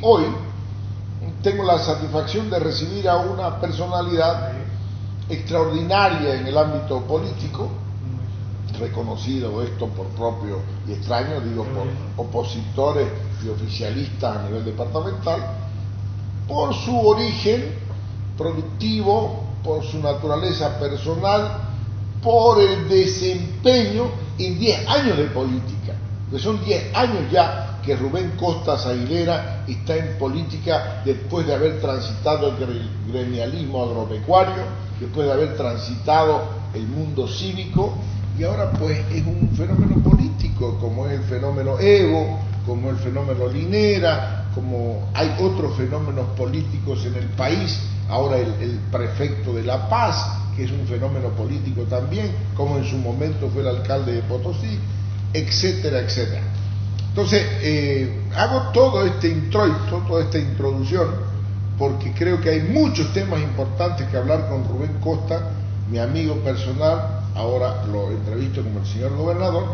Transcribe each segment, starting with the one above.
hoy tengo la satisfacción de recibir a una personalidad extraordinaria en el ámbito político, reconocido esto por propio y extraño, digo, por opositores y oficialistas a nivel departamental, por su origen productivo, por su naturaleza personal, por el desempeño en 10 años de política, que son 10 años ya que Rubén Costas Aguilera está en política después de haber transitado el gremialismo agropecuario, después de haber transitado el mundo cívico, y ahora pues es un fenómeno político, como es el fenómeno Evo, como el fenómeno Linera, como hay otros fenómenos políticos en el país, ahora el prefecto de La Paz, que es un fenómeno político también, como en su momento fue el alcalde de Potosí, etcétera, etcétera. Entonces, hago todo este introito, toda esta introducción, porque creo que hay muchos temas importantes que hablar con Rubén Costa, mi amigo personal, ahora lo entrevisto como el señor gobernador,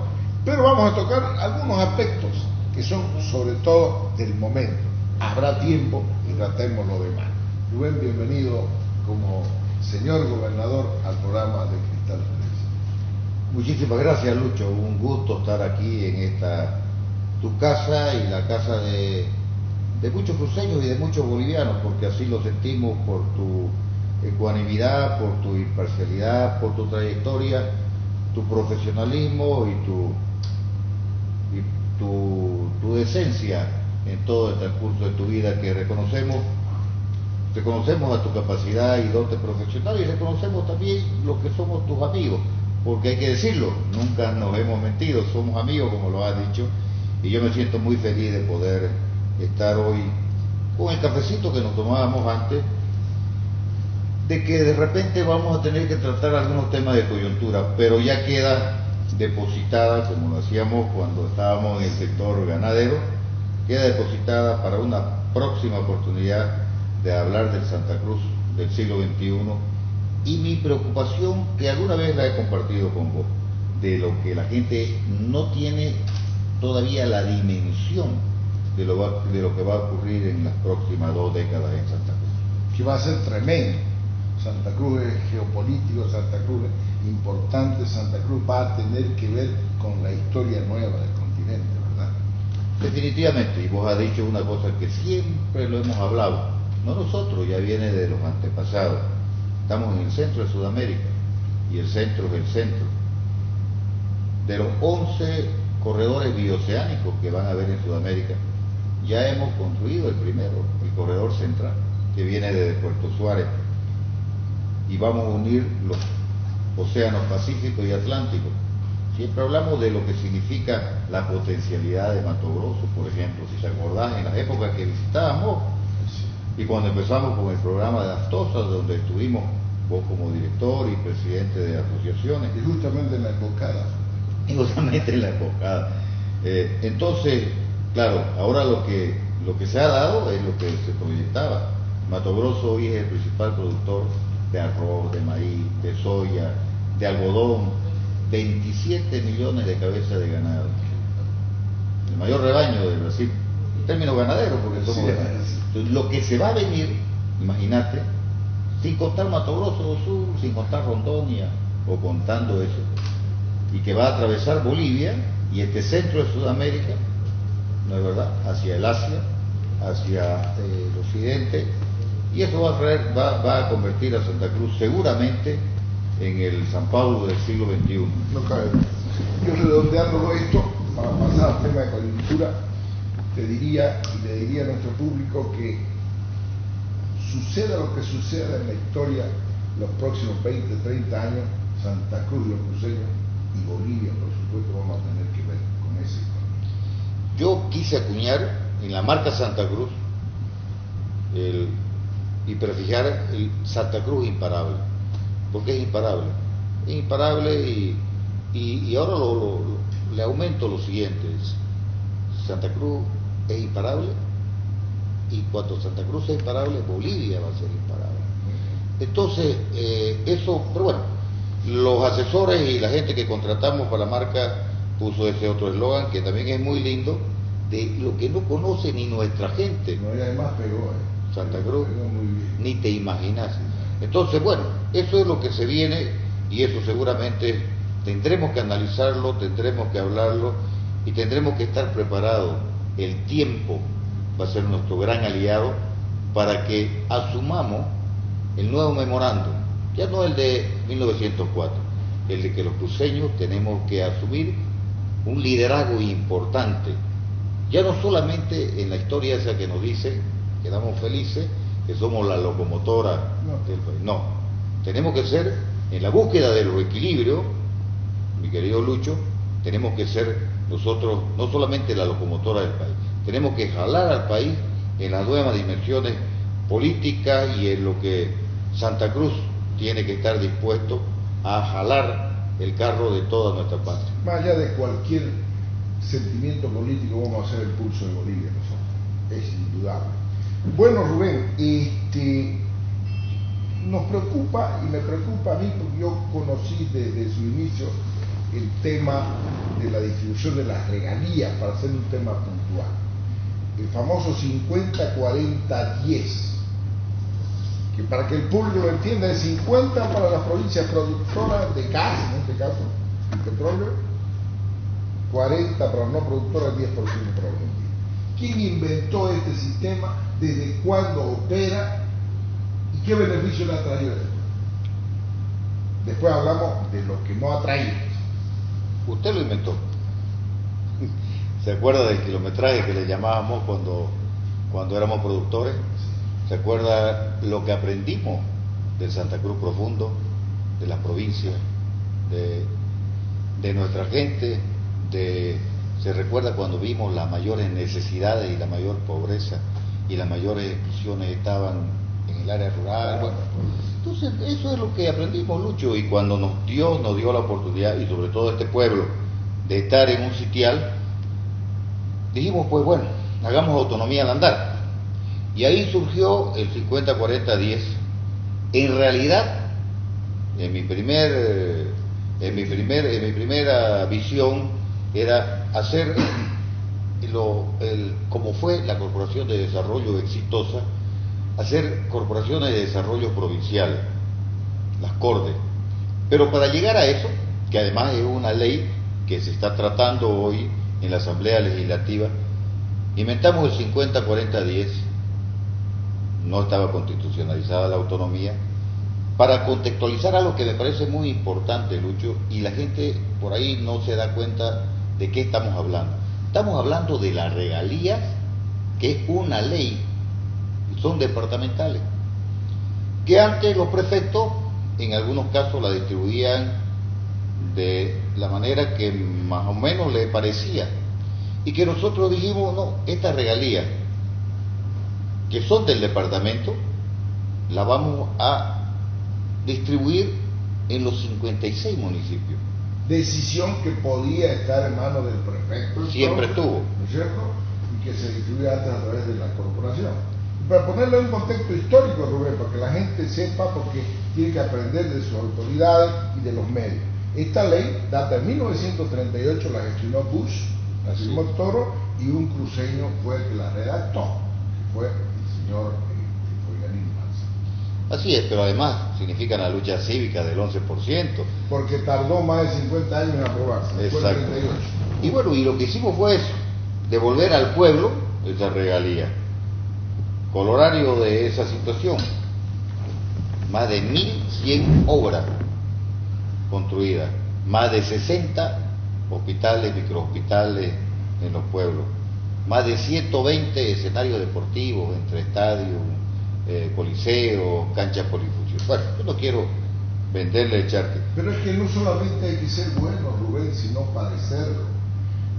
pero vamos a tocar algunos aspectos que son sobre todo del momento. Habrá tiempo y tratemos lo demás. Rubén, bienvenido como señor gobernador al programa de Cristal Televisión. Muchísimas gracias, Lucho, un gusto estar aquí en esta tu casa y la casa de muchos cruceños y de muchos bolivianos, porque así lo sentimos por tu ecuanimidad, por tu imparcialidad, por tu trayectoria, tu profesionalismo y tu decencia en todo el transcurso de tu vida, que reconocemos a tu capacidad y dote profesional, y reconocemos también lo que somos tus amigos, porque hay que decirlo, nunca nos hemos mentido, somos amigos como lo has dicho, y yo me siento muy feliz de poder estar hoy con el cafecito que nos tomábamos antes, de que de repente vamos a tener que tratar algunos temas de coyuntura, pero ya queda depositada, como lo hacíamos cuando estábamos en el sector ganadero, queda depositada para una próxima oportunidad de hablar del Santa Cruz del siglo XXI, y mi preocupación, que alguna vez la he compartido con vos, de lo que la gente no tiene todavía la dimensión de lo que va a ocurrir en las próximas 2 décadas en Santa Cruz. Que va a ser tremendo. Santa Cruz es geopolítico, Santa Cruz es importante, Santa Cruz va a tener que ver con la historia nueva del continente, ¿verdad? Definitivamente, y vos has dicho una cosa que siempre lo hemos hablado, no nosotros, ya viene de los antepasados. Estamos en el centro de Sudamérica, y el centro es el centro. De los 11 corredores bioceánicos que van a haber en Sudamérica, ya hemos construido el primero, el corredor central, que viene desde Puerto Suárez, y vamos a unir los océanos Pacífico y Atlántico. Siempre hablamos de lo que significa la potencialidad de Mato Grosso, por ejemplo, si se acordás, en las épocas que visitábamos, y cuando empezamos con el programa de Astosa, donde estuvimos vos como director y presidente de asociaciones. Y justamente en la embocada. Y justamente en la embocada. Entonces, claro, ahora lo que se ha dado es lo que se proyectaba. Mato Grosso hoy es el principal productor de arroz, de maíz, de soya, de algodón, 27 millones de cabezas de ganado. El mayor rebaño de Brasil, en términos ganaderos, porque somos ganaderos. Entonces, lo que se va a venir, imagínate, sin contar Mato Grosso do Sur, sin contar Rondônia, o contando eso, y que va a atravesar Bolivia y este centro de Sudamérica, ¿no es verdad?, hacia el Asia, hacia el occidente, y eso va a convertir a Santa Cruz seguramente en el San Paulo del siglo XXI. No cabe. Yo, redondeando esto, para pasar al tema de coyuntura, te diría y le diría a nuestro público que suceda lo que suceda en la historia los próximos 20, 30 años, Santa Cruz, los cruceños y Bolivia, por supuesto, vamos a tener que ver con ese. Yo quise acuñar en la marca Santa Cruz y prefijar el Santa Cruz imparable, porque es imparable, y ahora le aumento lo siguiente: Santa Cruz es imparable, y cuando Santa Cruz es imparable, Bolivia va a ser imparable. Entonces, eso, pero bueno, los asesores y la gente que contratamos para la marca puso ese otro eslogan que también es muy lindo, de lo que no conoce ni nuestra gente. No, y además pegó, Santa Cruz, pegó muy bien. ni te imaginas. Entonces, bueno, eso es lo que se viene y eso seguramente tendremos que analizarlo, tendremos que hablarlo y tendremos que estar preparados. El tiempo va a ser nuestro gran aliado para que asumamos el nuevo memorándum, ya no el de 1904, el de que los cruceños tenemos que asumir un liderazgo importante, ya no solamente en la historia esa que nos dice, quedamos felices, que somos la locomotora del país, no, tenemos que ser, en la búsqueda del equilibrio, mi querido Lucho, tenemos que ser nosotros no solamente la locomotora del país, tenemos que jalar al país en las nuevas dimensiones políticas y en lo que Santa Cruz tiene que estar dispuesto a jalar el carro de toda nuestra patria. Más allá de cualquier sentimiento político, vamos a hacer el pulso de Bolivia nosotros, es indudable. Bueno, Rubén, nos preocupa y me preocupa a mí porque yo conocí desde su inicio el tema de la distribución de las regalías para hacer un tema puntual. El famoso 50-40-10, que para que el público lo entienda es 50 para las provincias productoras de gas, en este caso, el petróleo, 40 para las no productoras, 10% para Argentina. ¿Quién inventó este sistema? ¿Desde cuándo opera? ¿Y qué beneficio le ha traído? Después hablamos de lo que no ha traído. Usted lo inventó. ¿Se acuerda del kilometraje que le llamábamos cuando éramos productores? ¿Se acuerda lo que aprendimos del Santa Cruz Profundo, de las provincias, de nuestra gente? ¿Se recuerda cuando vimos las mayores necesidades y la mayor pobreza y las mayores exclusiones estaban en el área rural? Bueno, entonces eso es lo que aprendimos, Lucho, y cuando nos dio la oportunidad, y sobre todo este pueblo, de estar en un sitial, dijimos, pues bueno, hagamos autonomía al andar. Y ahí surgió el 50-40-10. En realidad, en mi primera visión era hacer como fue la Corporación de Desarrollo exitosa, hacer corporaciones de desarrollo provincial, las CORDE. Pero para llegar a eso, que además es una ley que se está tratando hoy en la Asamblea Legislativa, inventamos el 50-40-10, no estaba constitucionalizada la autonomía, para contextualizar algo que me parece muy importante, Lucho, y la gente por ahí no se da cuenta de qué estamos hablando. Estamos hablando de las regalías, que es una ley, y son departamentales, que antes los prefectos en algunos casos la distribuían de la manera que más o menos les parecía, y que nosotros dijimos, no, estas regalías que son del departamento la vamos a distribuir en los 56 municipios. Decisión que podía estar en manos del prefecto. Siempre estuvo. ¿No es cierto? Y que se distribuía antes a través de la corporación. Y para ponerlo en un contexto histórico, Rubén, para que la gente sepa, porque tiene que aprender de sus autoridades y de los medios. Esta ley data de 1938, la gestionó Bush, la firmó el Toro, y un cruceño fue el que la redactó, que fue el señor Fulganín Manza. Así es, pero además significa la lucha cívica del 11%. Porque tardó más de 50 años en aprobarse. Exacto. Y bueno, y lo que hicimos fue eso, devolver al pueblo esa regalía. Colorario de esa situación, más de 1.100 obras construidas, más de 60 hospitales, microhospitales en los pueblos, más de 120 escenarios deportivos entre estadios, coliseos, canchas polifuncionales. Bueno, yo no quiero venderle el charque. Pero es que no solamente hay que ser bueno, Rubén, sino padecerlo.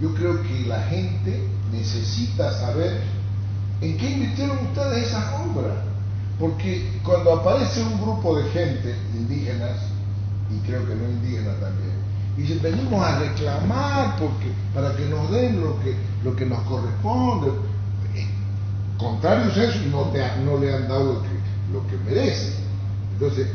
Yo creo que la gente necesita saber en qué invirtieron ustedes esas obras. Porque cuando aparece un grupo de gente, indígenas, y creo que no indígenas también, y dicen, venimos a reclamar para que nos den lo que nos corresponde. Contrarios a eso, no le han dado lo que merece. Entonces,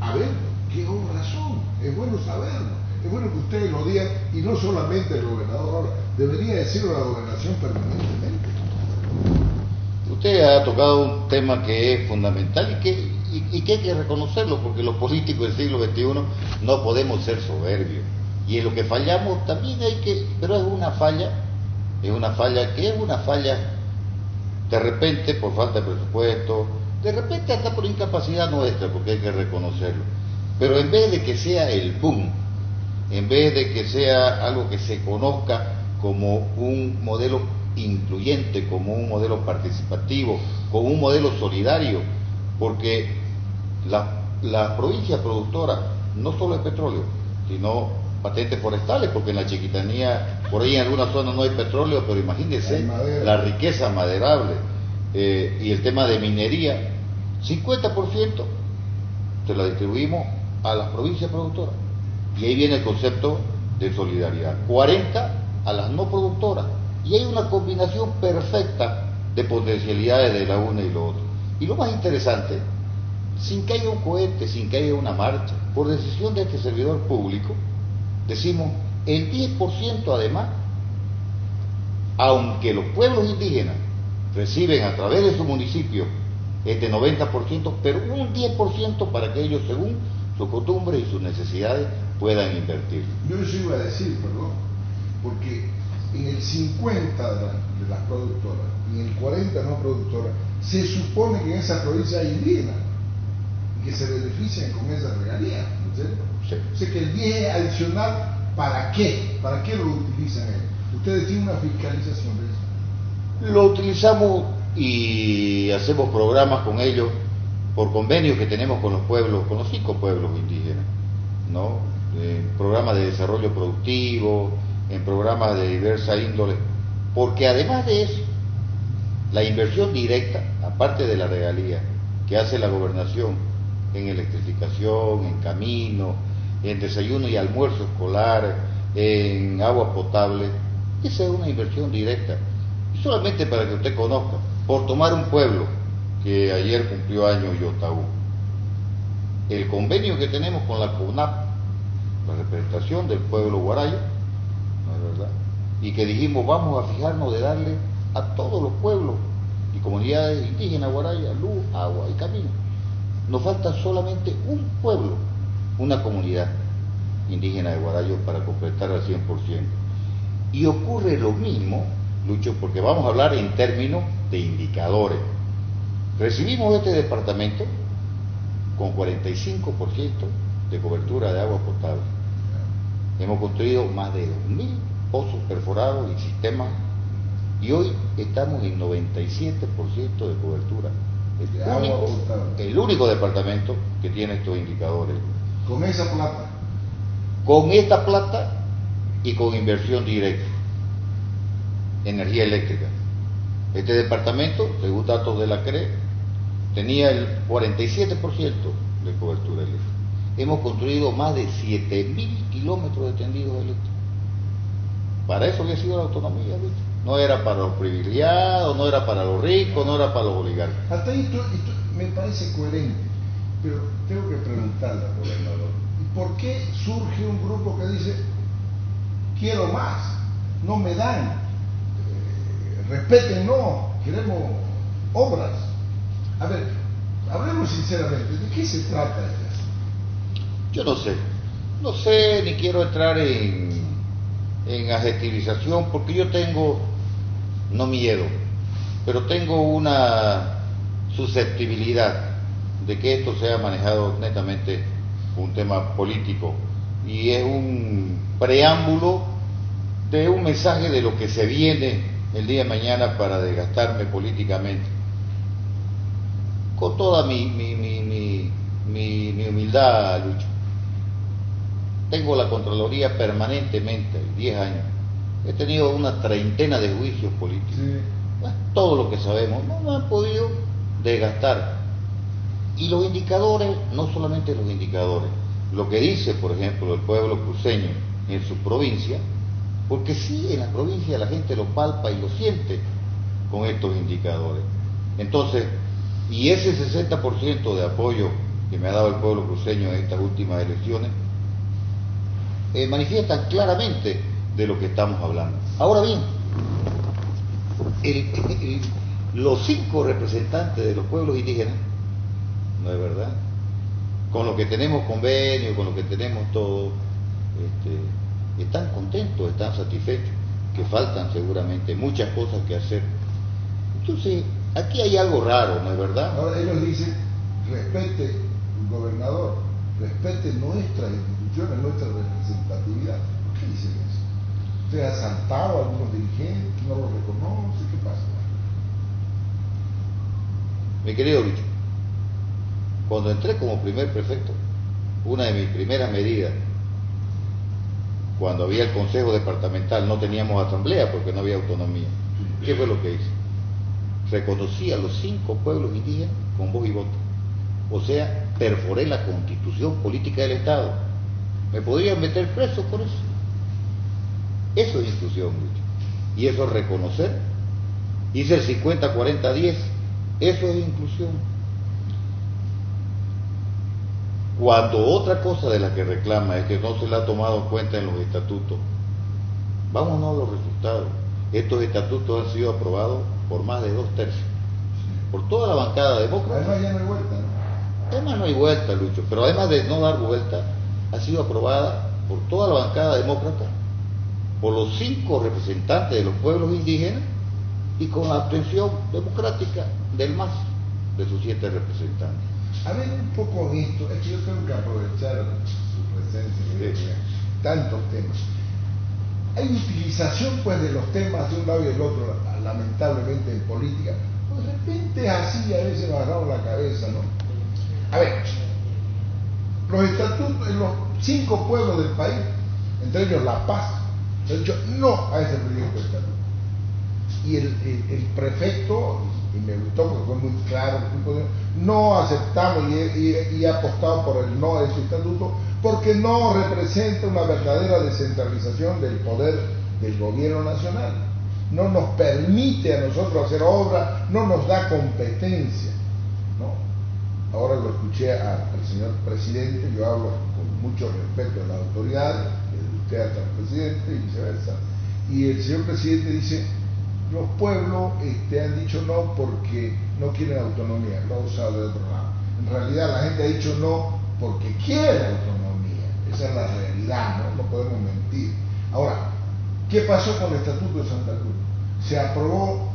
a ver, ¿qué obras son? Es bueno saberlo. Es bueno que ustedes lo digan, y no solamente el gobernador ahora, debería decirlo a la gobernación permanentemente. Usted ha tocado un tema que es fundamental y que hay que reconocerlo, porque los políticos del siglo XXI no podemos ser soberbios. Y en lo que fallamos también pero es una falla de repente por falta de presupuesto, de repente hasta por incapacidad nuestra, porque hay que reconocerlo. Pero en vez de que sea el boom, en vez de que sea algo que se conozca como un modelo incluyente, como un modelo participativo, como un modelo solidario, porque la provincia productora no solo es petróleo, sino patentes forestales, porque en la Chiquitanía, por ahí en algunas zonas no hay petróleo, pero imagínense la riqueza maderable, y el tema de minería, 50% se la distribuimos a las provincias productoras, y ahí viene el concepto de solidaridad, 40 a las no productoras, y hay una combinación perfecta de potencialidades de la una y lo otro. Y lo más interesante, sin que haya un cohete, sin que haya una marcha, por decisión de este servidor público, decimos, el 10% además, aunque los pueblos indígenas reciben a través de su municipio este 90%, pero un 10% para que ellos, según sus costumbres y sus necesidades, puedan invertir. Yo eso iba a decir, perdón, porque en el 50 de las productoras y en el 40 no productoras, se supone que en esa provincia hay indígenas y que se benefician con esa regalía, ¿no es cierto? Sí. O sea que el 10 adicional, ¿para qué? ¿Para qué lo utilizan ellos? Ustedes tienen una fiscalización de eso. Lo utilizamos y hacemos programas con ellos por convenios que tenemos con los pueblos, con los 5 pueblos indígenas, ¿no? Programas de desarrollo productivo, en programas de diversa índole, porque además de eso, la inversión directa, aparte de la regalía que hace la gobernación en electrificación, en camino, en desayuno y almuerzo escolar, en agua potable, esa es una inversión directa. Y solamente para que usted conozca, por tomar un pueblo que ayer cumplió años, Yotaú, el convenio que tenemos con la CONAP, la representación del pueblo guarayo, ¿no es verdad? Y que dijimos, vamos a fijarnos de darle a todos los pueblos y comunidades indígenas guarayas luz, agua y camino. Nos falta solamente un pueblo, una comunidad indígena de Guarayo para completar al 100%. Y ocurre lo mismo, Lucho, porque vamos a hablar en términos de indicadores. Recibimos este departamento con 45% de cobertura de agua potable. Hemos construido más de 2.000 pozos perforados y sistemas, y hoy estamos en 97% de cobertura. El único departamento que tiene estos indicadores. Con esa plata. Con esta plata y con inversión directa, energía eléctrica. Este departamento, según datos de la CRE, tenía el 47% de cobertura eléctrica. Hemos construido más de 7.000 kilómetros de tendidos eléctricos. Para eso había sido la autonomía, ¿viste? No era para los privilegiados, no era para los ricos, no era para los oligarcas. Hasta ahí esto me parece coherente, pero tengo que preguntarle al gobernador, ¿por qué surge un grupo que dice, quiero más, no me dan, respétennos, queremos obras? A ver, hablemos sinceramente, ¿de qué se trata esto? Yo no sé, ni quiero entrar en adjetivización, porque yo tengo, no miedo, pero tengo una susceptibilidad de que esto sea manejado netamente un tema político, y es un preámbulo de un mensaje de lo que se viene el día de mañana para desgastarme políticamente. Con toda mi humildad, Lucho, tengo la Contraloría permanentemente, 10 años. He tenido una treintena de juicios políticos. Sí. Bueno, todo lo que sabemos, no me han podido desgastar. Y los indicadores, no solamente los indicadores, lo que dice, por ejemplo, el pueblo cruceño en su provincia, porque sí, en la provincia la gente lo palpa y lo siente con estos indicadores. Entonces, y ese 60% de apoyo que me ha dado el pueblo cruceño en estas últimas elecciones, manifiestan claramente de lo que estamos hablando. Ahora bien, los 5 representantes de los pueblos indígenas, ¿no es verdad?, con lo que tenemos convenio, con lo que tenemos todo, están contentos, están satisfechos, que faltan seguramente muchas cosas que hacer. Entonces, aquí hay algo raro, ¿no es verdad? Ahora ellos dicen, respete, gobernador, respete nuestras instituciones, nuestra representatividad. ¿Por qué dicen eso? ¿Usted ha asaltado a algunos dirigentes, no los reconoce? ¿Qué pasa? Mi querido Lucho, cuando entré como primer prefecto, una de mis primeras medidas, cuando había el consejo departamental, no teníamos asamblea porque no había autonomía. ¿Qué fue lo que hice? Reconocí a los 5 pueblos indígenas con voz y voto. O sea, perforé la constitución política del Estado. Me podrían meter preso por eso. Eso es inclusión, Lucho. Y eso es reconocer. Hice el 50-40-10. Eso es inclusión. Cuando otra cosa de la que reclama es que no se la ha tomado en cuenta en los estatutos, vámonos a los resultados. Estos estatutos han sido aprobados por más de 2/3, por toda la bancada demócrata. Además ya no hay vuelta, ¿no? Además no hay vuelta, Lucho, pero además de no dar vuelta, ha sido aprobada por toda la bancada demócrata, por los 5 representantes de los pueblos indígenas y con la abstención democrática del MAS, de sus 7 representantes. A ver, un poco en esto, es que yo tengo que aprovechar su presencia, tantos temas. Hay utilización pues de los temas de un lado y del otro, lamentablemente en política. Pues de repente es así, a veces bajamos la cabeza, ¿no? A ver, los estatutos en los 5 pueblos del país, entre ellos La Paz, han dicho no a ese proyecto de estatuto. Y el prefecto, y me gustó porque fue muy claro, no aceptamos y ha apostado por el no a ese estatuto porque no representa una verdadera descentralización del poder del gobierno nacional. No nos permite a nosotros hacer obra, no nos da competencia, ¿no? Ahora lo escuché al señor presidente, yo hablo con mucho respeto de las autoridades, desde usted hasta el presidente y viceversa, y el señor presidente dice, los pueblos han dicho no porque no quieren autonomía, lo ha usado de otro lado. En realidad la gente ha dicho no porque quiere autonomía, esa es la realidad, no podemos mentir. Ahora, ¿qué pasó con el Estatuto de Santa Cruz? Se aprobó,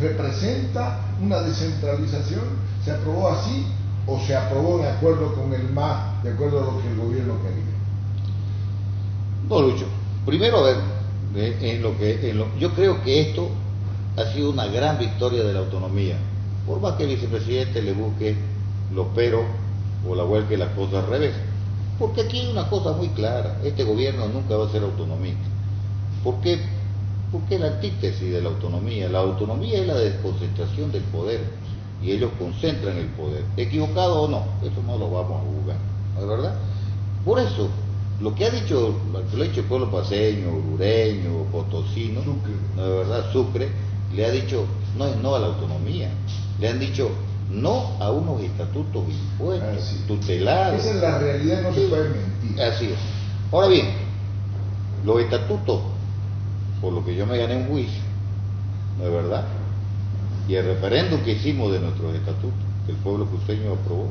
representa una descentralización, se aprobó así o se aprobó de acuerdo con el MAS, de acuerdo a lo que el gobierno quería. No, Lucho, primero a ver, yo creo que esto ha sido una gran victoria de la autonomía, por más que el vicepresidente le busque los peros o la vuelque las cosas al revés, porque aquí hay una cosa muy clara, este gobierno nunca va a ser autonomista. ¿Por qué? Porque es la antítesis de la autonomía es la desconcentración del poder, y ellos concentran el poder, equivocado o no, eso no lo vamos a juzgar, ¿no es verdad? Por eso, lo que ha dicho el pueblo paceño, urureño, potosino, Sucre. ¿no es verdad? Sucre, le ha dicho no es no a la autonomía, le han dicho no a unos estatutos impuestos, tutelados. Esa es la realidad, no se puede mentir. Así es. Ahora bien, los estatutos, por lo que yo me gané un juicio, ¿no es verdad? Y el referéndum que hicimos de nuestros estatutos, que el pueblo cruceño aprobó,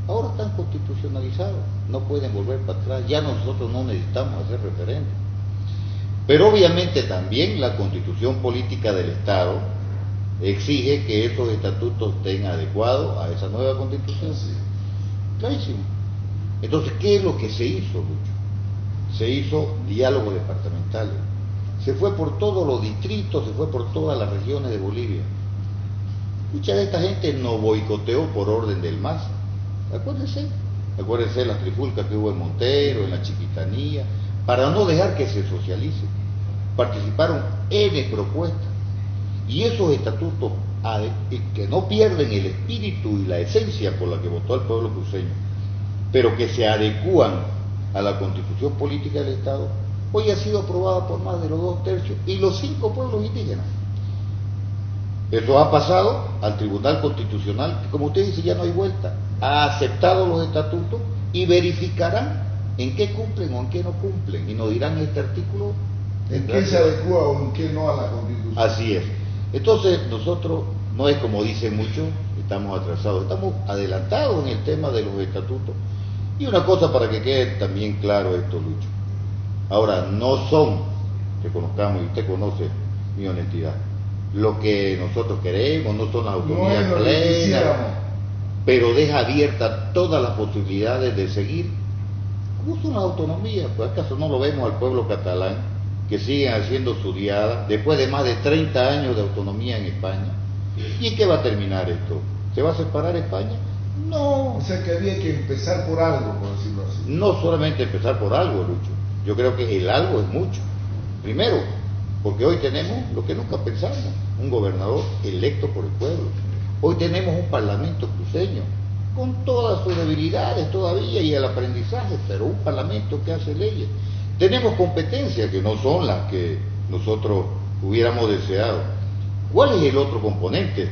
ahora están constitucionalizados, no pueden volver para atrás, ya nosotros no necesitamos hacer referéndum. Pero obviamente también la constitución política del Estado exige que esos estatutos estén adecuados a esa nueva constitución. Sí. Clarísimo. Entonces, ¿qué es lo que se hizo, Lucho? Se hizo diálogo departamental, se fue por todos los distritos, se fue por todas las regiones de Bolivia. Mucha de esta gente no boicoteó por orden del MAS. Acuérdense las trifulcas que hubo en Montero, en la Chiquitanía, para no dejar que se socialice. Participaron N propuestas. Y esos estatutos que no pierden el espíritu y la esencia por la que votó el pueblo cruceño, pero que se adecúan a la constitución política del Estado, hoy ha sido aprobada por más de los 2/3 y los 5 pueblos indígenas. Eso ha pasado al Tribunal Constitucional, que como usted dice ya no hay vuelta, ha aceptado los estatutos y verificarán en qué cumplen o en qué no cumplen, y nos dirán este artículo ¿En qué se adecua o en qué no a la Constitución? Así es. Entonces, nosotros, no es como dicen muchos, estamos atrasados, estamos adelantados en el tema de los estatutos. Y una cosa para que quede también claro esto, Lucho. Ahora, no son, que conozcamos, y usted conoce mi honestidad, lo que nosotros queremos, no son las autonomías plenas, pero deja abiertas todas las posibilidades de seguir. ¿Cómo son las autonomías? Pues acaso no lo vemos al pueblo catalán, que siguen haciendo su diada, después de más de 30 años de autonomía en España. ¿Y en qué va a terminar esto? ¿Se va a separar España? No. O sea que había que empezar por algo, por decirlo así. No solamente empezar por algo, Lucho. Yo creo que el algo es mucho. Primero, porque hoy tenemos lo que nunca pensamos, un gobernador electo por el pueblo. Hoy tenemos un parlamento cruceño, con todas sus debilidades todavía y el aprendizaje, pero un parlamento que hace leyes. Tenemos competencias que no son las que nosotros hubiéramos deseado. ¿Cuál es el otro componente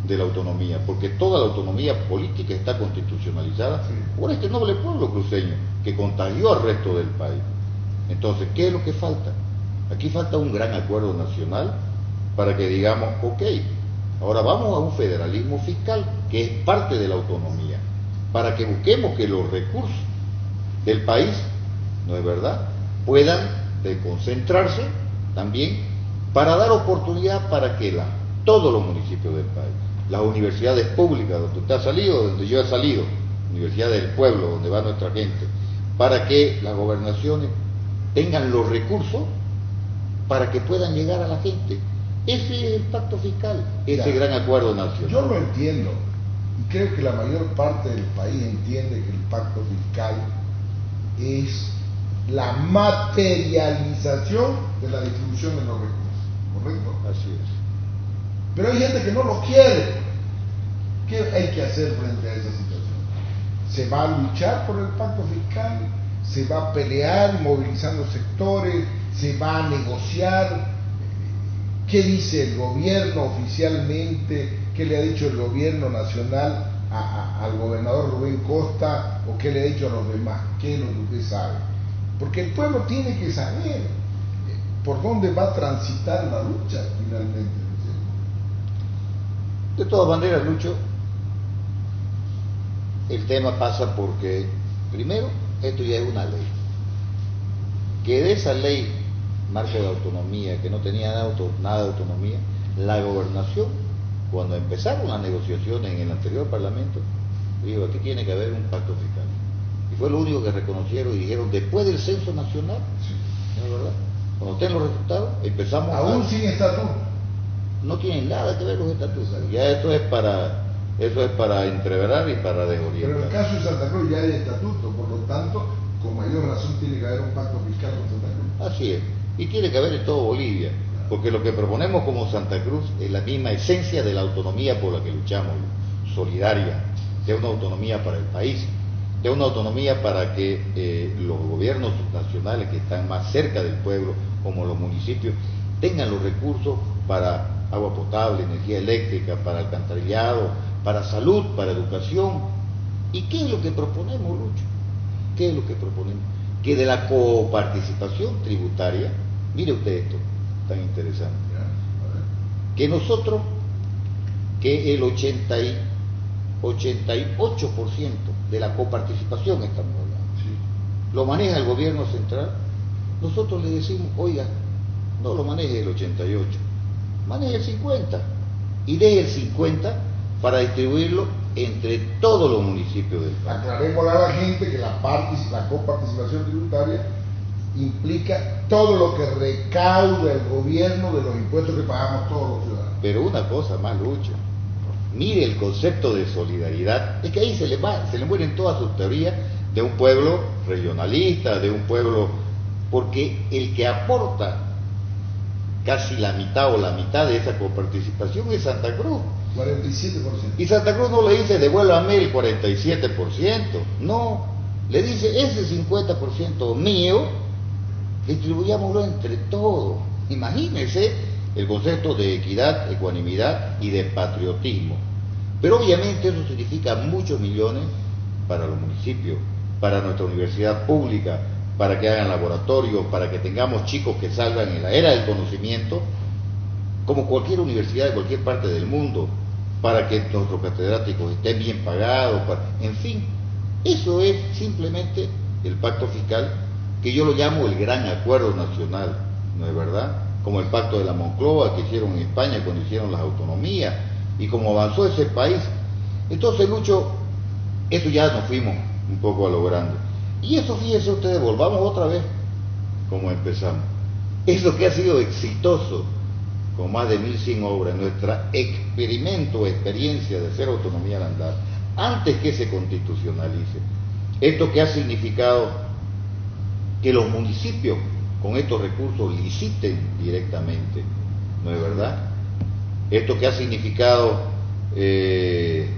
de la autonomía? Porque toda la autonomía política está constitucionalizada por este noble pueblo cruceño que contagió al resto del país. Entonces, ¿qué es lo que falta? Aquí falta un gran acuerdo nacional para que digamos, ok, ahora vamos a un federalismo fiscal que es parte de la autonomía, para que busquemos que los recursos del país, ¿no es verdad?, puedan concentrarse también para dar oportunidad para que todos los municipios del país, las universidades públicas donde usted ha salido, donde yo he salido, Universidad del Pueblo, donde va nuestra gente, para que las gobernaciones tengan los recursos para que puedan llegar a la gente. Ese es el pacto fiscal, ese gran acuerdo nacional. Yo lo entiendo, y creo que la mayor parte del país entiende que el pacto fiscal es la materialización de la distribución de los recursos, ¿correcto? Así es. Pero hay gente que no lo quiere. ¿Qué hay que hacer frente a esa situación? ¿Se va a luchar por el pacto fiscal? ¿Se va a pelear movilizando sectores? ¿Se va a negociar? ¿Qué dice el gobierno oficialmente? ¿Qué le ha dicho el gobierno nacional al gobernador Rubén Costa? ¿O qué le ha dicho a los demás? ¿Qué es lo que usted sabe? Porque el pueblo tiene que saber por dónde va a transitar la lucha finalmente. De todas maneras, Lucho, el tema pasa porque, primero, esto ya es una ley. Que de esa ley, marco de autonomía, que no tenía nada de autonomía, la gobernación, cuando empezaron las negociaciones en el anterior parlamento, dijo, aquí tiene que haber un pacto fiscal. Y fue lo único que reconocieron y dijeron, después del censo nacional, ¿no es verdad? Cuando estén los resultados, empezamos aún sin estatuto. No tienen nada que ver los estatutos. Ya eso es para entreverar y para desorientar. Pero en el caso de Santa Cruz ya hay estatuto, por lo tanto, con mayor razón tiene que haber un pacto fiscal con Santa Cruz. Así es. Y tiene que haber en todo Bolivia, porque lo que proponemos como Santa Cruz es la misma esencia de la autonomía por la que luchamos, solidaria, de una autonomía para el país, de una autonomía para que los gobiernos subnacionales que están más cerca del pueblo, como los municipios, tengan los recursos para agua potable, energía eléctrica, para alcantarillado, para salud, para educación. ¿Y qué es lo que proponemos, Lucho? ¿Qué es lo que proponemos? Que de la coparticipación tributaria, mire usted esto, tan interesante, que nosotros, que el 88% de la coparticipación estamos hablando, lo maneja el gobierno central, nosotros le decimos, oiga, no lo maneje el 88%, maneje el 50% y deje el 50% para distribuirlo entre todos los municipios del país. Aclarémosle a la gente que la coparticipación tributaria implica todo lo que recauda el gobierno de los impuestos que pagamos todos los ciudadanos. Pero una cosa más, Lucho, mire el concepto de solidaridad, es que ahí se le mueren todas sus teorías de un pueblo regionalista, de un pueblo, porque el que aporta casi la mitad o la mitad de esa coparticipación es Santa Cruz. 47%. Y Santa Cruz no le dice devuélvame el 47%, no, le dice ese 50% mío, distribuyámoslo entre todos. Imagínense el concepto de equidad, ecuanimidad y de patriotismo. Pero obviamente eso significa muchos millones para los municipios, para nuestra universidad pública, para que hagan laboratorios, para que tengamos chicos que salgan en la era del conocimiento, como cualquier universidad de cualquier parte del mundo, para que nuestros catedráticos estén bien pagados, en fin, eso es simplemente el pacto fiscal, que yo lo llamo el gran acuerdo nacional, ¿no es verdad? Como el pacto de la Moncloa que hicieron en España cuando hicieron las autonomías, y como avanzó ese país. Entonces, Lucho, eso ya nos fuimos un poco a lo grande. Y eso, fíjense ustedes, volvamos otra vez como empezamos. Eso que ha sido exitoso, con más de 1100 obras, nuestra experiencia de ser autonomía al andar, antes que se constitucionalice. Esto que ha significado que los municipios con estos recursos liciten directamente, ¿no es verdad? Esto que ha significado en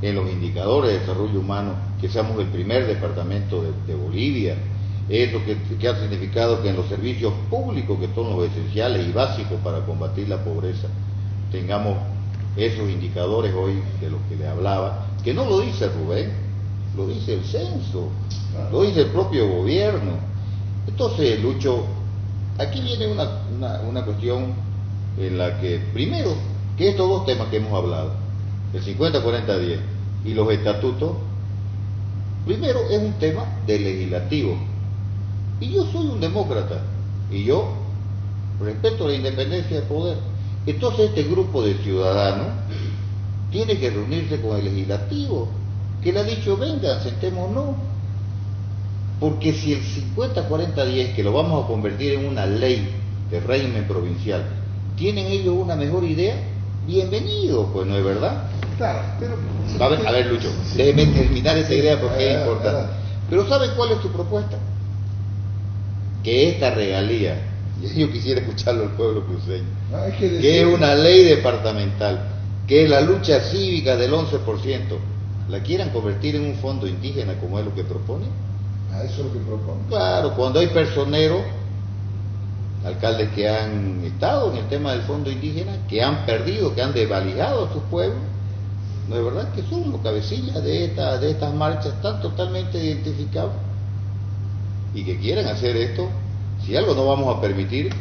los indicadores de desarrollo humano, que seamos el primer departamento de Bolivia. Esto que ha significado que en los servicios públicos, que son los esenciales y básicos para combatir la pobreza, tengamos esos indicadores hoy de los que le hablaba, que no lo dice Rubén, lo dice el censo, lo dice el propio gobierno. Entonces, Lucho, aquí viene una cuestión en la que, primero, que estos dos temas que hemos hablado, el 50-40-10 y los estatutos, primero es un tema de legislativo. Y yo soy un demócrata, y yo respeto la independencia del poder. Entonces este grupo de ciudadanos tiene que reunirse con el legislativo, que le ha dicho, venga, sentémonos. Porque si el 50-40-10, que lo vamos a convertir en una ley de régimen provincial, tienen ellos una mejor idea, bienvenido, pues, ¿no es verdad? Claro, pero... A ver, Lucho, déjeme terminar esa idea porque es importante. Pero ¿sabe cuál es su propuesta? Que esta regalía, y yo quisiera escucharlo al pueblo cruceño, que es una ley departamental, que es la lucha cívica del 11%, la quieran convertir en un fondo indígena como es lo que propone. Eso es lo que propone. Claro, cuando hay personeros, alcaldes que han estado en el tema del fondo indígena, que han perdido, que han desvalijado a sus pueblos, ¿no es verdad? Que son los cabecillas de estas marchas, están totalmente identificados, y que quieran hacer esto. Si algo no vamos a permitir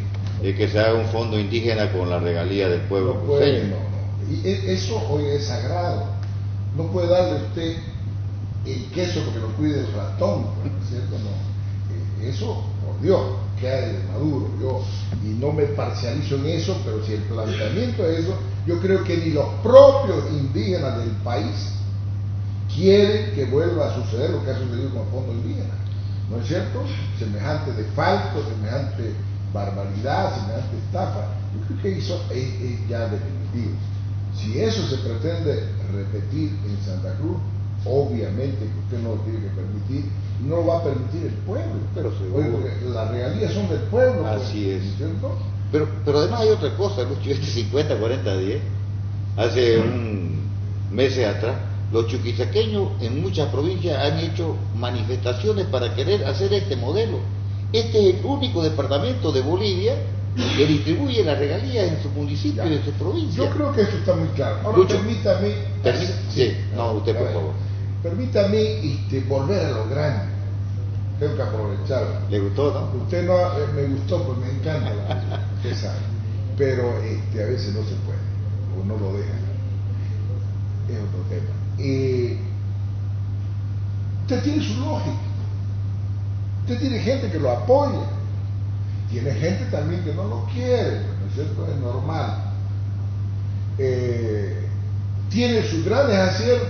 es que se haga un fondo indígena con la regalía del pueblo cruceño. No. Y eso hoy es sagrado. No puede darle usted el queso porque lo cuide el ratón, ¿no es cierto? No. Eso, por Dios, que hay de Maduro. Y no me parcializo en eso, pero si el planteamiento es eso, yo creo que ni los propios indígenas del país quieren que vuelva a suceder lo que ha sucedido con el fondo indígena. ¿No es cierto? Semejante desfalco, semejante barbaridad, semejante estafa. Yo creo que eso es ya definitivo. Si eso se pretende repetir en Santa Cruz, obviamente que usted no lo tiene que permitir, no lo va a permitir el pueblo. Pero seguro. Oye, las regalías son del pueblo. Así es. ¿Cierto? Pero además hay otra cosa, Lucho, este 50-40-10, hace un meses atrás, los chuquisaqueños en muchas provincias han hecho manifestaciones para querer hacer este modelo. Este es el único departamento de Bolivia que distribuye las regalías en su municipio y en su provincia. Yo creo que esto está muy claro. Ahora Lucho, permítame... usted por favor. Permítame volver a lo grande. Tengo que aprovechar. ¿Le gustó, no? Usted no, me gustó, pues me encanta la música, usted sabe. Pero a veces no se puede, o no lo dejan. Es otro tema. Usted tiene su lógica. Usted tiene gente que lo apoya. Tiene gente también que no lo quiere, ¿no es cierto? Es normal. Tiene sus grandes aciertos.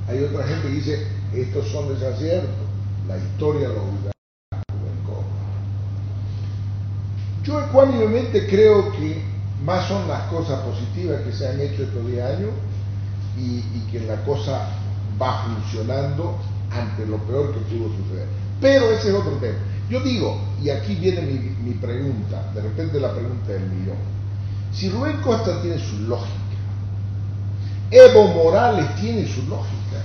Hay otra gente que dice, estos son desaciertos. La historia lo juzgará. Yo ecuánimemente creo que más son las cosas positivas que se han hecho estos 10 años y que la cosa va funcionando ante lo peor que pudo suceder. Pero ese es otro tema. Yo digo, y aquí viene mi pregunta, de repente la pregunta del millón. Si Rubén Costa tiene su lógica, Evo Morales tiene su lógica,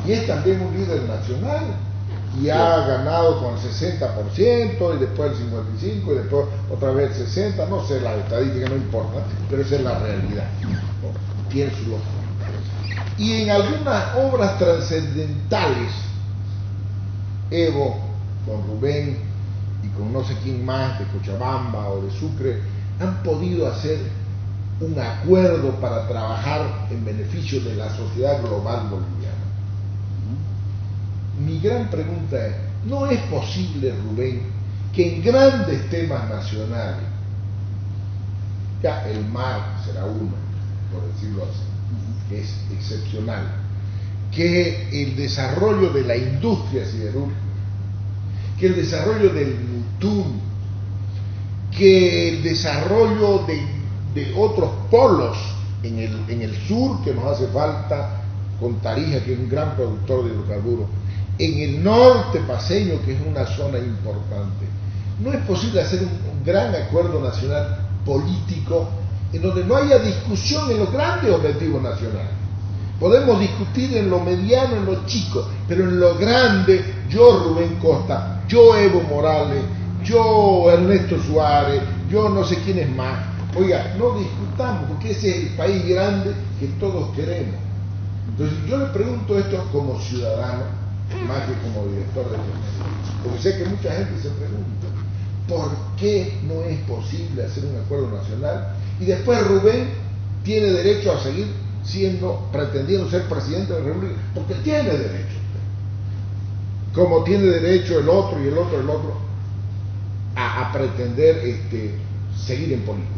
y es también un líder nacional, y ha ganado con el 60%, y después el 55%, y después otra vez el 60%, no sé, la estadística no importa, pero esa es la realidad. Tiene su lógica. Y en algunas obras trascendentales, Evo con Rubén y con no sé quién más de Cochabamba o de Sucre, han podido hacer un acuerdo para trabajar en beneficio de la sociedad global boliviana. Mi gran pregunta es, ¿no es posible, Rubén, que en grandes temas nacionales, ya el mar será uno, por decirlo así, que es excepcional, que el desarrollo de la industria siderúrgica, que el desarrollo del Nutún, que el desarrollo de otros polos en el sur que nos hace falta, con Tarija, que es un gran productor de hidrocarburos, en el norte paceño, que es una zona importante, no es posible hacer un gran acuerdo nacional político en donde no haya discusión en los grandes objetivos nacionales. Podemos discutir en lo mediano, en lo chico, pero en lo grande, yo Rubén Costa, yo Evo Morales, yo Ernesto Suárez, yo no sé quién es más. Oiga, no discutamos, porque ese es el país grande que todos queremos. Entonces yo le pregunto esto como ciudadano, más que como director de televisión, porque sé que mucha gente se pregunta, ¿por qué no es posible hacer un acuerdo nacional? Y después Rubén tiene derecho a seguir pretendiendo ser presidente de la República, porque tiene derecho, como tiene derecho el otro y el otro a pretender seguir en política.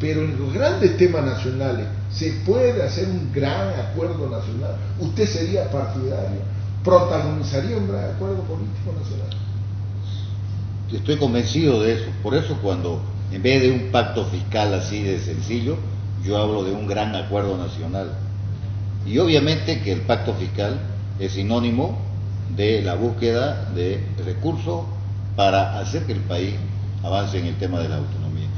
Pero en los grandes temas nacionales se puede hacer un gran acuerdo nacional. Usted sería partidario, protagonizaría un gran acuerdo político nacional. Estoy convencido de eso. Por eso cuando en vez de un pacto fiscal así de sencillo, yo hablo de un gran acuerdo nacional. Y obviamente que el pacto fiscal es sinónimo de la búsqueda de recursos para hacer que el país avance en el tema de la autonomía.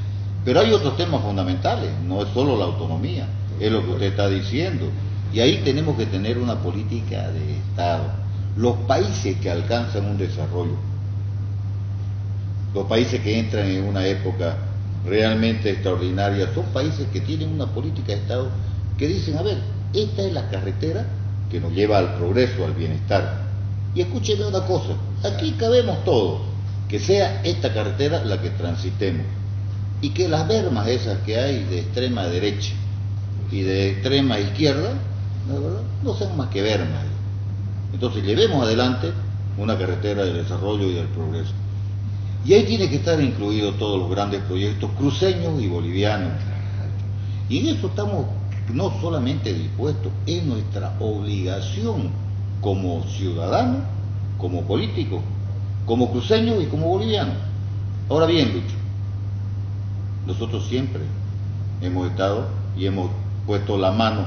Pero hay otros temas fundamentales, no es solo la autonomía, es lo que usted está diciendo. Y ahí tenemos que tener una política de Estado. Los países que alcanzan un desarrollo, los países que entran en una época realmente extraordinaria, son países que tienen una política de Estado que dicen, a ver, esta es la carretera que nos lleva al progreso, al bienestar. Y escúcheme una cosa, aquí cabemos todos, que sea esta carretera la que transitemos. Y que las bermas esas que hay de extrema derecha y de extrema izquierda, ¿no es verdad?, no sean más que bermas. Entonces llevemos adelante una carretera del desarrollo y del progreso. Y ahí tiene que estar incluidos todos los grandes proyectos cruceños y bolivianos. Y en eso estamos no solamente dispuestos, es nuestra obligación como ciudadanos, como políticos, como cruceños y como bolivianos. Ahora bien, Lucho, nosotros siempre hemos estado y hemos puesto la mano,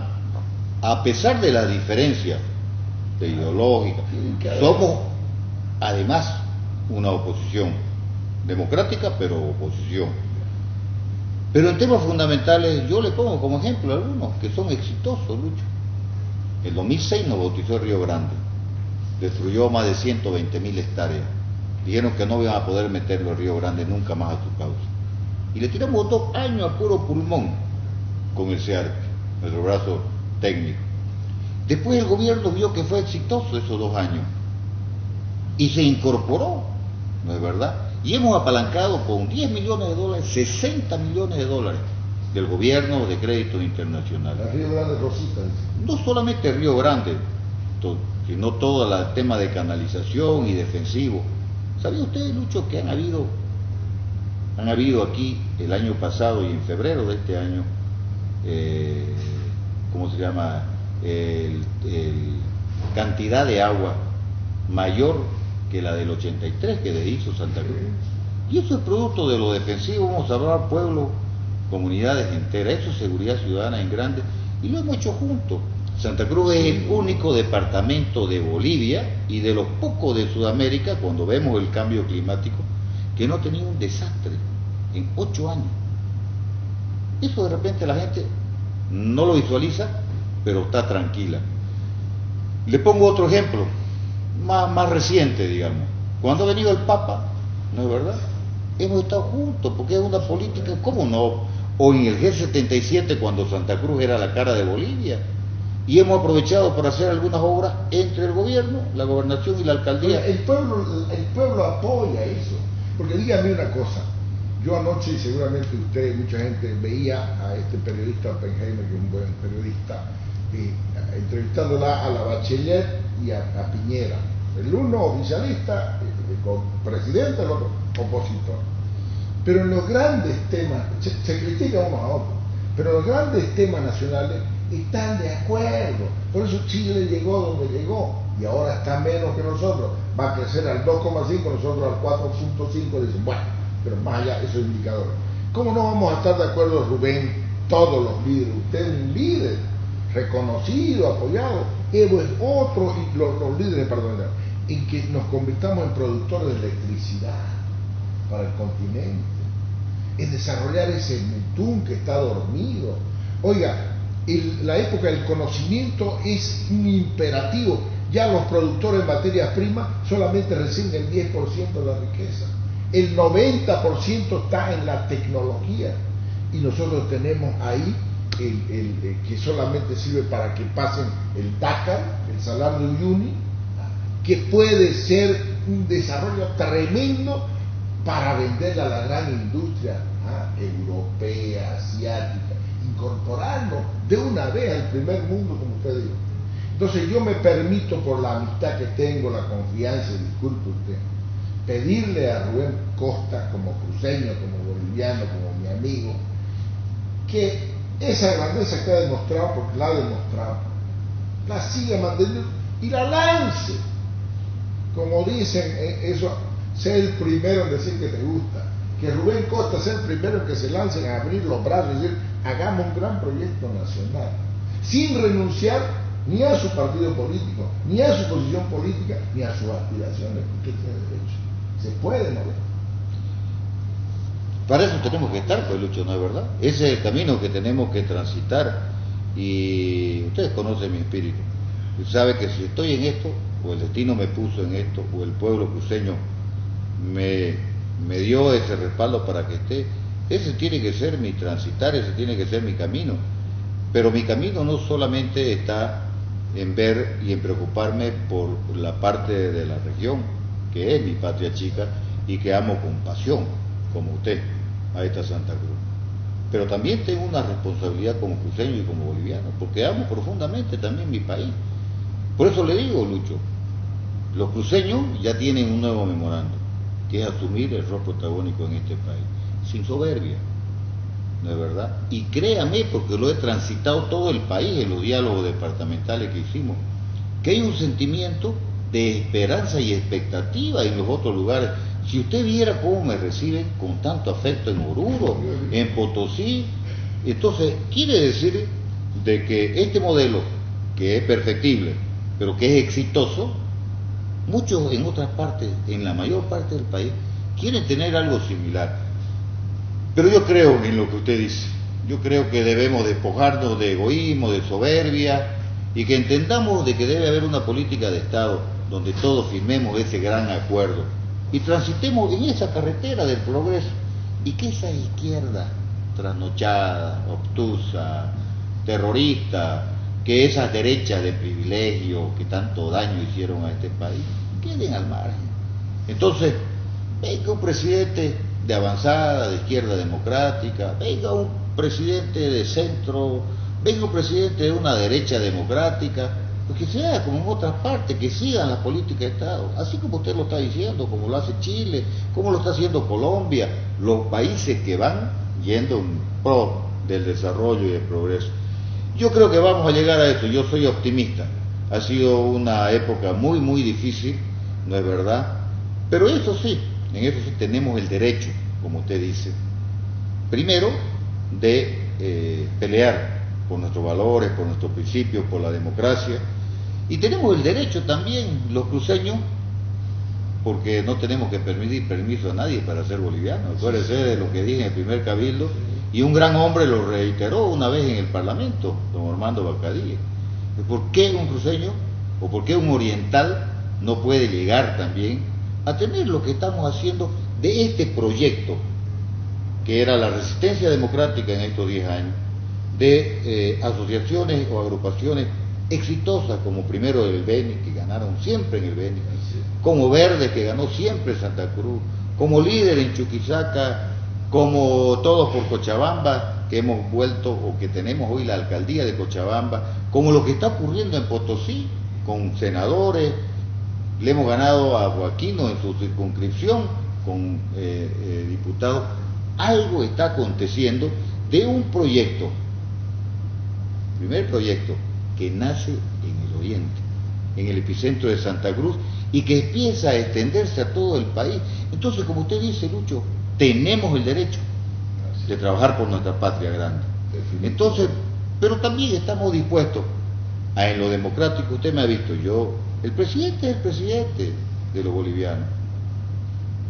a pesar de las diferencias ideológicas, somos además una oposición democrática, pero oposición. Pero en temas fundamentales yo le pongo como ejemplo algunos que son exitosos, Lucho. En 2006 nos bautizó Río Grande, destruyó más de 120.000 hectáreas, dijeron que no iban a poder meterlo a Río Grande nunca más a su causa. Y le tiramos 2 años a puro pulmón con el SEARP, nuestro brazo técnico. Después el gobierno vio que fue exitoso esos 2 años y se incorporó, ¿no es verdad? Y hemos apalancado con $10 millones, $60 millones del gobierno de crédito internacional. La Río Grande Rosita. No solamente Río Grande, sino todo el tema de canalización y defensivo. ¿Sabía usted, Lucho, que han habido aquí el año pasado y en febrero de este año, ¿cómo se llama?, cantidad de agua mayor que la del 83 que deshizo Santa Cruz? Y eso es producto de lo defensivo. Vamos a hablar pueblos, comunidades enteras, eso es seguridad ciudadana en grande, y lo hemos hecho juntos. Santa Cruz es el único departamento de Bolivia y de los pocos de Sudamérica, cuando vemos el cambio climático, que no ha tenido un desastre en 8 años. Eso de repente la gente no lo visualiza, pero está tranquila. Le pongo otro ejemplo, más reciente, digamos. Cuando ha venido el Papa, ¿no es verdad?, hemos estado juntos, porque es una política, ¿cómo no? O en el G77, cuando Santa Cruz era la cara de Bolivia, y hemos aprovechado para hacer algunas obras entre el gobierno, la gobernación y la alcaldía. El pueblo apoya eso, porque dígame una cosa, yo anoche, y seguramente usted, mucha gente, veía a este periodista Oppenheimer, que es un buen periodista, entrevistándola a la Bachelet y a Piñera, el uno oficialista, presidente, el otro opositor. Pero en los grandes temas, se critica unos a otros, pero en los grandes temas nacionales están de acuerdo. Por eso Chile llegó donde llegó y ahora está menos que nosotros, va a crecer al 2,5, nosotros al 4,5. Dicen, bueno, pero más allá, esos indicadores. ¿Cómo no vamos a estar de acuerdo, Rubén, todos los líderes? Usted es un líder reconocido, apoyado, Evo es otro, y los líderes, perdón, en que nos convirtamos en productores de electricidad para el continente, en desarrollar ese Mutum que está dormido. Oiga, la época del conocimiento es un imperativo. Ya los productores de materias primas solamente reciben el 10% de la riqueza. El 90% está en la tecnología. Y nosotros tenemos ahí el que solamente sirve para que pasen el Dakar, el Salar de Uyuni, que puede ser un desarrollo tremendo para venderla a la gran industria europea, asiática, incorporarnos de una vez al primer mundo, como usted dijo. Entonces yo me permito, por la amistad que tengo, la confianza, disculpe usted, pedirle a Rubén Costa, como cruceño, como boliviano, como mi amigo, que esa grandeza que ha demostrado, porque la ha demostrado, la siga manteniendo y la lance. Como dicen, eso, sé el primero en decir que te gusta. Que Rubén Costa sea el primero en que se lancen a abrir los brazos y decir, hagamos un gran proyecto nacional, sin renunciar ni a su partido político, ni a su posición política, ni a sus aspiraciones, porque tiene derecho. Se puede, ¿no? Para eso tenemos que estar, pues, Lucho, ¿no es verdad? Ese es el camino que tenemos que transitar, y ustedes conocen mi espíritu. Y sabe que si estoy en esto, o el destino me puso en esto, o el pueblo cruceño me dio ese respaldo para que esté, ese tiene que ser mi transitar, ese tiene que ser mi camino. Pero mi camino no solamente está en ver y en preocuparme por la parte de la región, que es mi patria chica y que amo con pasión, como usted, a esta Santa Cruz. Pero también tengo una responsabilidad como cruceño y como boliviano, porque amo profundamente también mi país. Por eso le digo, Lucho, los cruceños ya tienen un nuevo memorando, que es asumir el rol protagónico en este país, sin soberbia, ¿no es verdad? Y créame, porque lo he transitado todo el país en los diálogos departamentales que hicimos, que hay un sentimiento de esperanza y expectativa en los otros lugares. Si usted viera cómo me reciben con tanto afecto en Oruro, en Potosí, entonces quiere decir de que este modelo, que es perfectible, pero que es exitoso, muchos en otras partes, en la mayor parte del país, quieren tener algo similar. Pero yo creo en lo que usted dice. Yo creo que debemos despojarnos de egoísmo, de soberbia, y que entendamos de que debe haber una política de Estado donde todos firmemos ese gran acuerdo y transitemos en esa carretera del progreso, y que esa izquierda trasnochada, obtusa, terrorista, que esas derechas de privilegio que tanto daño hicieron a este país, queden al margen. Entonces, venga un presidente de avanzada, de izquierda democrática, venga un presidente de centro, venga un presidente de una derecha democrática, pues que sea como en otras partes, que sigan la política de Estado, así como usted lo está diciendo, como lo hace Chile, como lo está haciendo Colombia, los países que van yendo en pro del desarrollo y del progreso. Yo creo que vamos a llegar a esto, yo soy optimista. Ha sido una época muy, muy difícil, ¿no es verdad? Pero eso sí, en eso sí tenemos el derecho, como usted dice, primero de pelear por nuestros valores, por nuestros principios, por la democracia, y tenemos el derecho también, los cruceños, porque no tenemos que pedir permiso a nadie para ser bolivianos. Acuérdese de lo que dije en el primer cabildo, y un gran hombre lo reiteró una vez en el Parlamento, don Armando Balcadía. ¿Por qué un cruceño o por qué un oriental no puede llegar también a tener lo que estamos haciendo de este proyecto, que era la resistencia democrática en estos 10 años, de asociaciones o agrupaciones exitosas, como primero el Beni, que ganaron siempre en el Beni, como Verde, que ganó siempre en Santa Cruz, como líder en Chuquisaca, como Todos por Cochabamba, que hemos vuelto o que tenemos hoy la alcaldía de Cochabamba, como lo que está ocurriendo en Potosí, con senadores, le hemos ganado a Joaquino en su circunscripción, con diputados. Algo está aconteciendo de un proyecto, primer proyecto, que nace en el oriente, en el epicentro de Santa Cruz, y que empieza a extenderse a todo el país. Entonces, como usted dice, Lucho, tenemos el derecho de trabajar por nuestra patria grande. Entonces, pero también estamos dispuestos a, en lo democrático, usted me ha visto, el presidente es el presidente de los bolivianos,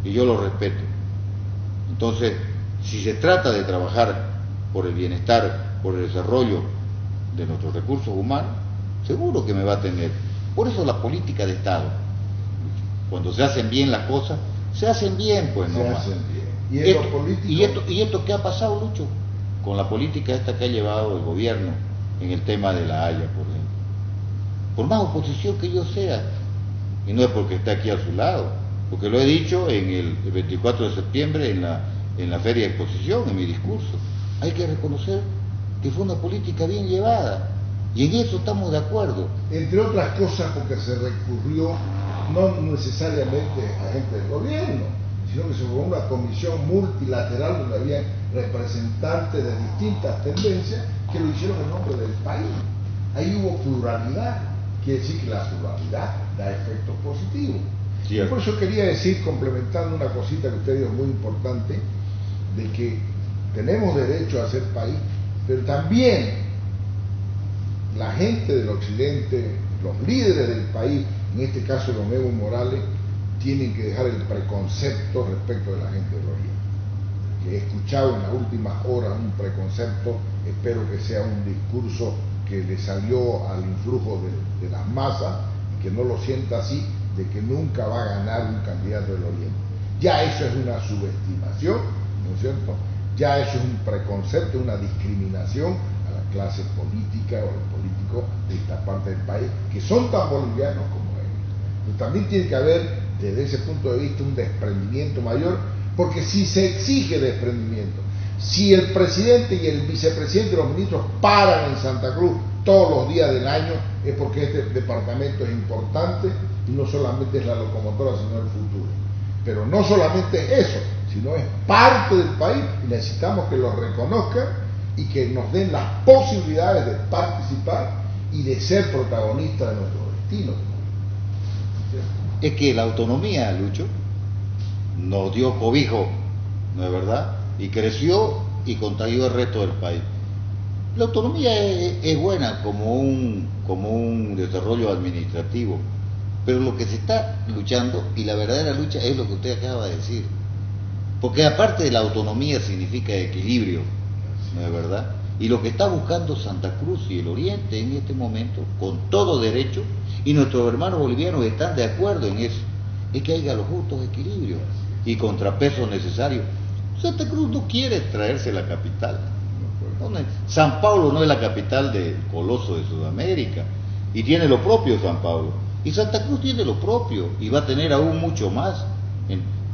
y yo lo respeto. Entonces, si se trata de trabajar por el bienestar, por el desarrollo de nuestros recursos humanos, seguro que me va a tener. Por eso la política de Estado, cuando se hacen bien las cosas, se hacen bien, pues no más. ¿Y esto qué ha pasado, Lucho? Con la política esta que ha llevado el gobierno en el tema de la Haya, por ejemplo. Por más oposición que yo sea, y no es porque esté aquí a su lado, porque lo he dicho en el 24 de septiembre en la Feria de Exposición, en mi discurso, hay que reconocer que fue una política bien llevada, y en eso estamos de acuerdo. Entre otras cosas porque se recurrió no necesariamente a gente del gobierno, sino que se formó una comisión multilateral donde había representantes de distintas tendencias que lo hicieron en nombre del país. Ahí hubo pluralidad, quiere decir que la pluralidad da efectos positivos. Sí, por eso quería decir, complementando una cosita que usted dijo muy importante, de que tenemos derecho a ser país, pero también la gente del occidente, los líderes del país, en este caso don Evo Morales, tienen que dejar el preconcepto respecto de la gente del oriente. Que he escuchado en las últimas horas un preconcepto, espero que sea un discurso que le salió al influjo de las masas y que no lo sienta así, de que nunca va a ganar un candidato del oriente. Ya eso es una subestimación, ¿no es cierto? Ya eso es un preconcepto, una discriminación a la clase política o al político de esta parte del país, que son tan bolivianos como ellos. Pero también tiene que haber, desde ese punto de vista, un desprendimiento mayor, porque si se exige desprendimiento, si el presidente y el vicepresidente y los ministros paran en Santa Cruz todos los días del año, es porque este departamento es importante y no solamente es la locomotora, sino el futuro. Pero no solamente eso, sino es parte del país y necesitamos que lo reconozcan y que nos den las posibilidades de participar y de ser protagonistas de nuestro destino. Es que la autonomía, Lucho, nos dio cobijo, ¿no es verdad? Y creció y contagió el resto del país. La autonomía es buena como un desarrollo administrativo, pero lo que se está luchando, y la verdadera lucha, es lo que usted acaba de decir. Porque aparte de la autonomía significa equilibrio, ¿no es verdad? Y lo que está buscando Santa Cruz y el Oriente en este momento, con todo derecho, y nuestros hermanos bolivianos están de acuerdo en eso, es que haya los justos equilibrios y contrapesos necesarios. Santa Cruz no quiere traerse la capital. San Pablo no es la capital del coloso de Sudamérica, y tiene lo propio San Pablo. Y Santa Cruz tiene lo propio, y va a tener aún mucho más,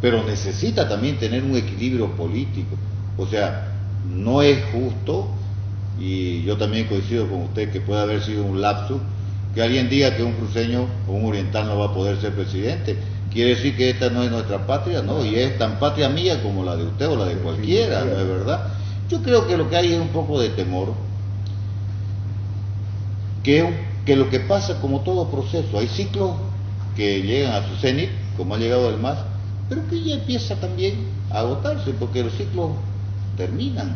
pero necesita también tener un equilibrio político. O sea, no es justo, y yo también coincido con usted que puede haber sido un lapsus, que alguien diga que un cruceño o un oriental no va a poder ser presidente. ¿Quiere decir que esta no es nuestra patria? No, y es tan patria mía como la de usted o la de cualquiera, ¿no es verdad? Yo creo que lo que hay es un poco de temor, que lo que pasa como todo proceso, hay ciclos que llegan a su cenit, como ha llegado el MAS, pero que ya empieza también a agotarse, porque los ciclos terminan.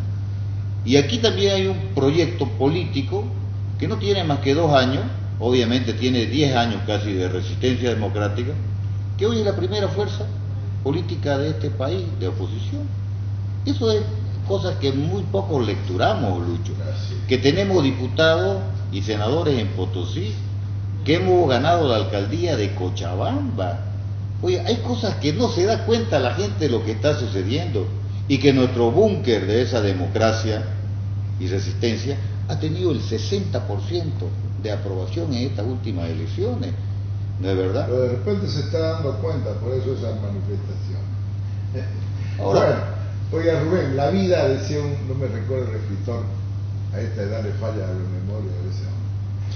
Y aquí también hay un proyecto político que no tiene más que 2 años, obviamente tiene 10 años casi de resistencia democrática, que hoy es la primera fuerza política de este país, de oposición. Eso es cosas que muy poco lecturamos, Lucho, que tenemos diputados y senadores en Potosí, que hemos ganado la alcaldía de Cochabamba. Oye, hay cosas que no se da cuenta la gente de lo que está sucediendo, y que nuestro búnker de esa democracia y resistencia ha tenido el 60% de aprobación en estas últimas elecciones, ¿no es verdad? Pero de repente se está dando cuenta, por eso esas manifestaciones. Ahora, bueno, oiga Rubén, la vida, decía no me recuerdo el escritor, a esta edad le falla la memoria de ese hombre,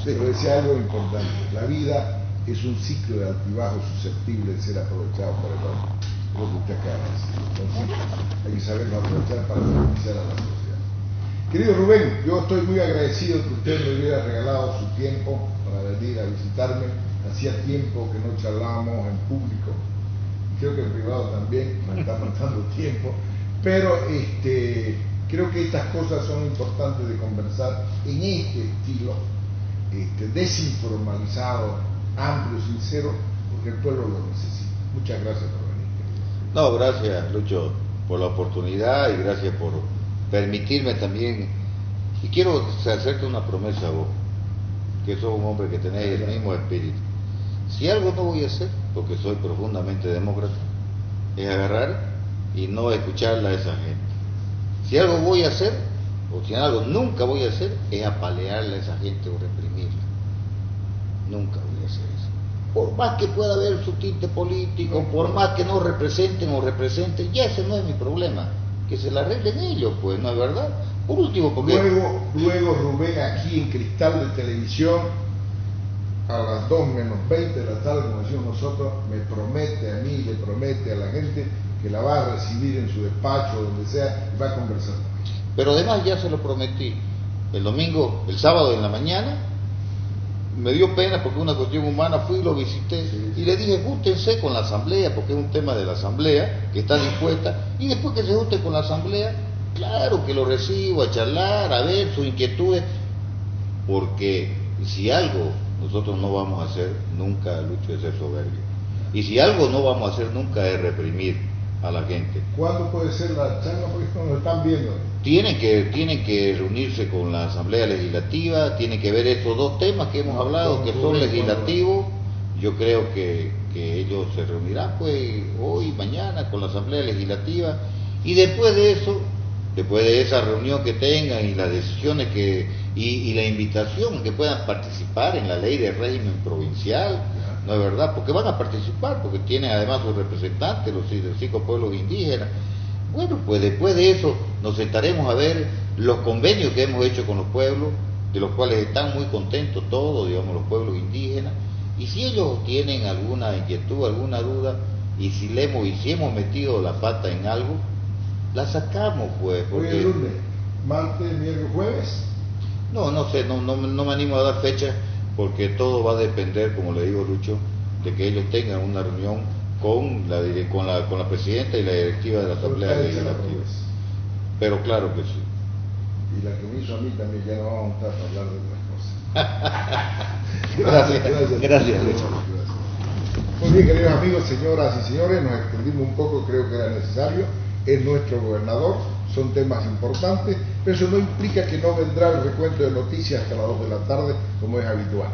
pero decía algo importante: la vida es un ciclo de altibajos susceptible de ser aprovechado por el hombre. Lo que usted acaba de decir. Entonces, hay que saberlo aprovechar para beneficiar a la sociedad. Querido Rubén, yo estoy muy agradecido que usted me hubiera regalado su tiempo para venir a visitarme. Hacía tiempo que no charlábamos en público, y creo que en privado también me está faltando tiempo, pero creo que estas cosas son importantes de conversar en este estilo, desinformalizado, amplio, sincero, porque el pueblo lo necesita. Muchas gracias por venir. no, gracias Lucho por la oportunidad y gracias por permitirme también, y quiero hacerte una promesa a vos, que sos un hombre que tenés el mismo espíritu. Si algo no voy a hacer, porque soy profundamente demócrata, es agarrar y no escucharla a esa gente. Si algo voy a hacer, o si algo nunca voy a hacer, es apalearla a esa gente o reprimirla. Nunca voy a hacer eso. Por más que pueda haber su tinte político, por más que no representen o representen, ya ese no es mi problema. Que se la arreglen ellos, pues, ¿no es verdad? Por último, porque... Luego Rubén, aquí en Cristal de Televisión, a las 2:20 de la tarde, como decimos nosotros, me promete a mí, le promete a la gente que la va a recibir en su despacho, donde sea, y va a conversar con ella. Pero además ya se lo prometí. El sábado en la mañana, me dio pena porque una cuestión humana, fui y lo visité, sí. Y le dije, júntense con la asamblea, porque es un tema de la asamblea, que está dispuesta, y después que se junte con la asamblea, claro que lo recibo a charlar, a ver sus inquietudes, porque si algo nosotros no vamos a hacer nunca, Lucho, es ser soberbio. Y si algo no vamos a hacer nunca es reprimir a la gente. ¿Cuándo puede ser la charla? Porque nos están viendo. Tienen que reunirse con la Asamblea Legislativa, tienen que ver estos dos temas que hemos hablado, que son legislativos. Yo creo que ellos se reunirán pues hoy, mañana, con la Asamblea Legislativa, y después de eso, después de esa reunión que tengan y las decisiones y la invitación, que puedan participar en la ley de régimen provincial, ¿no es verdad? Porque van a participar, porque tienen además sus representantes, los 5 pueblos indígenas. Bueno, pues después de eso nos sentaremos a ver los convenios que hemos hecho con los pueblos, de los cuales están muy contentos todos, digamos, los pueblos indígenas, y si ellos tienen alguna inquietud, alguna duda, y si hemos metido la pata en algo, la sacamos, pues. Porque... Hoy es lunes, martes, miércoles, jueves. No sé, no me animo a dar fecha, porque todo va a depender, como le digo, Lucho, de que ellos tengan una reunión con la presidenta y la directiva de la Asamblea Legislativa. Pero claro que sí. Y la que me hizo a mí también, ya no vamos a estar para hablar de otras cosas. Gracias, Lucho. Muy bien, queridos amigos, señoras y señores, nos extendimos un poco, creo que era necesario. Es nuestro gobernador, son temas importantes, pero eso no implica que no vendrá el recuento de noticias hasta las 2 de la tarde, como es habitual.